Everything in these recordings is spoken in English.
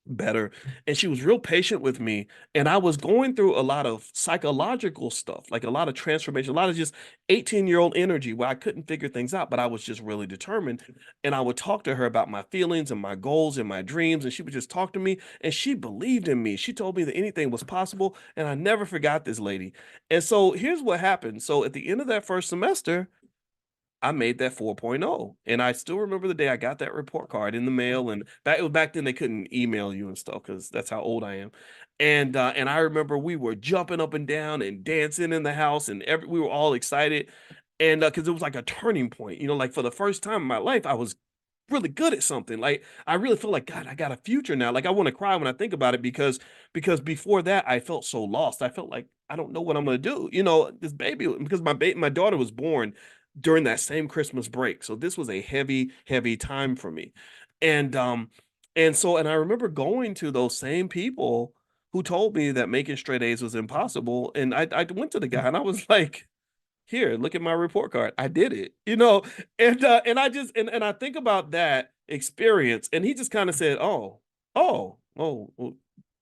better. And she was real patient with me. And I was going through a lot of psychological stuff, like a lot of transformation, a lot of just 18-year-old energy where I couldn't figure things out, but I was just really determined. And I would talk to her about my feelings and my goals and my dreams. And she would just talk to me and she believed in me. She told me that anything was possible. And I never forgot this lady. And so here's what happened. So at the end of that first semester, I made that 4.0, and I still remember the day I got that report card in the mail, and it was back then they couldn't email you and stuff because that's how old I am. And I remember we were jumping up and down and dancing in the house, and we were all excited, and because it was like a turning point, like for the first time in my life, I was really good at something. Like I really feel like God, I got a future now. Like I want to cry when I think about it because before that I felt so lost. I felt like I don't know what I'm gonna do. This baby because my daughter was born during that same Christmas break. So this was a heavy, heavy time for me. And I remember going to those same people who told me that making straight A's was impossible. And I went to the guy and I was like, here, look at my report card. I did it, and I just and I think about that experience, and he just kind of said, well,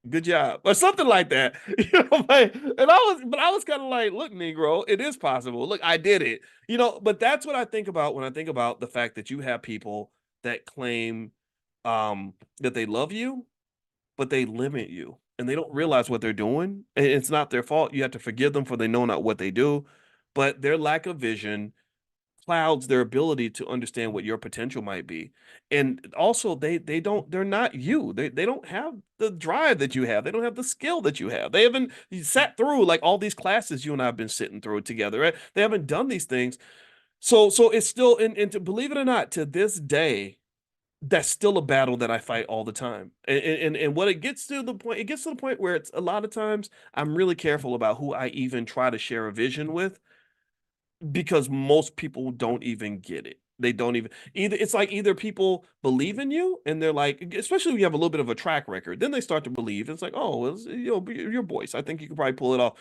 good job, or something like that. But I was kind of like, look, Negro, it is possible. Look, I did it. But that's what I think about when I think about the fact that you have people that claim that they love you, but they limit you and they don't realize what they're doing. And it's not their fault. You have to forgive them for they know not what they do, but their lack of vision clouds their ability to understand what your potential might be. And also they're not you. They don't have the drive that you have. They don't have the skill that you have. They haven't sat through like all these classes you and I've been sitting through together, right? They haven't done these things. So it's still and to believe it or not, to this day, that's still a battle that I fight all the time. And what it gets to the point where it's a lot of times I'm really careful about who I even try to share a vision with because most people don't even get it. They don't even it's like either people believe in you and they're like, especially when you have a little bit of a track record, then they start to believe. It's like, oh, your voice. I think you could probably pull it off.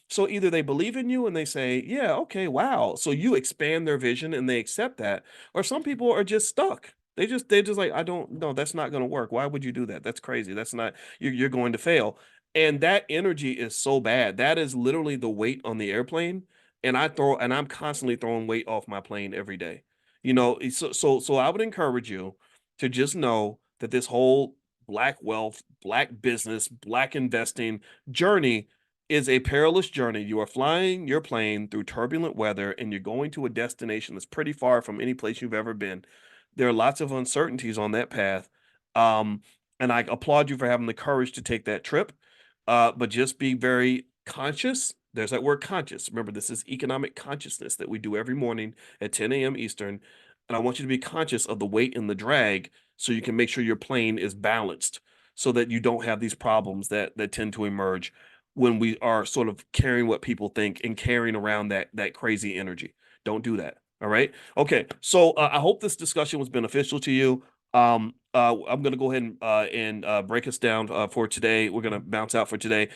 So either they believe in you and they say, yeah, okay, wow. So you expand their vision and they accept that, or some people are just stuck. They just like, I don't know, that's not gonna work. Why would you do that? That's crazy. That's not you're going to fail. And that energy is so bad. That is literally the weight on the airplane and I'm constantly throwing weight off my plane every day. So I would encourage you to just know that this whole black wealth, black business, black investing journey is a perilous journey. You are flying your plane through turbulent weather and you're going to a destination that's pretty far from any place you've ever been. There are lots of uncertainties on that path. Um, and I applaud you for having the courage to take that trip. But just be very conscious. There's that word conscious. Remember, this is economic consciousness that we do every morning at 10 a.m. Eastern. And I want you to be conscious of the weight and the drag so you can make sure your plane is balanced so that you don't have these problems that tend to emerge when we are sort of carrying what people think and carrying around that crazy energy. Don't do that. All right. Okay. So I hope this discussion was beneficial to you. I'm going to go ahead and break us down for today. We're going to bounce out for today.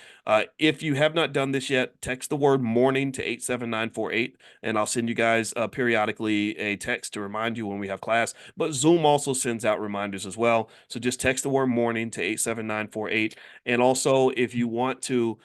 If you have not done this yet, text the word morning to 87948, and I'll send you guys periodically a text to remind you when we have class. But Zoom also sends out reminders as well. So just text the word morning to 87948. And also, if you want to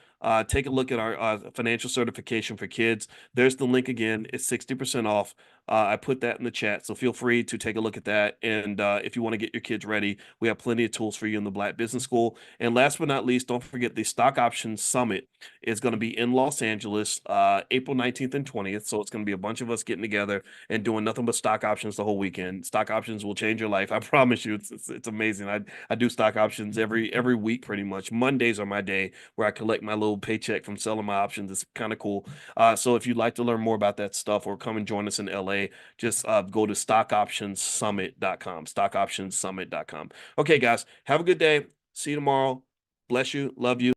take a look at our financial certification for kids, there's the link again. It's 60% off. I put that in the chat, so feel free to take a look at that. And if you want to get your kids ready, we have plenty of tools for you in the Black Business School. And last but not least, don't forget the Stock Options Summit is going to be in Los Angeles, April 19th and 20th. So it's going to be a bunch of us getting together and doing nothing but stock options the whole weekend. Stock options will change your life. I promise you, it's amazing. I do stock options every week pretty much. Mondays are my day where I collect my little paycheck from selling my options. It's kind of cool. So if you'd like to learn more about that stuff or come and join us in LA, just go to stockoptionssummit.com, stockoptionssummit.com. Okay, guys, have a good day. See you tomorrow. Bless you. Love you.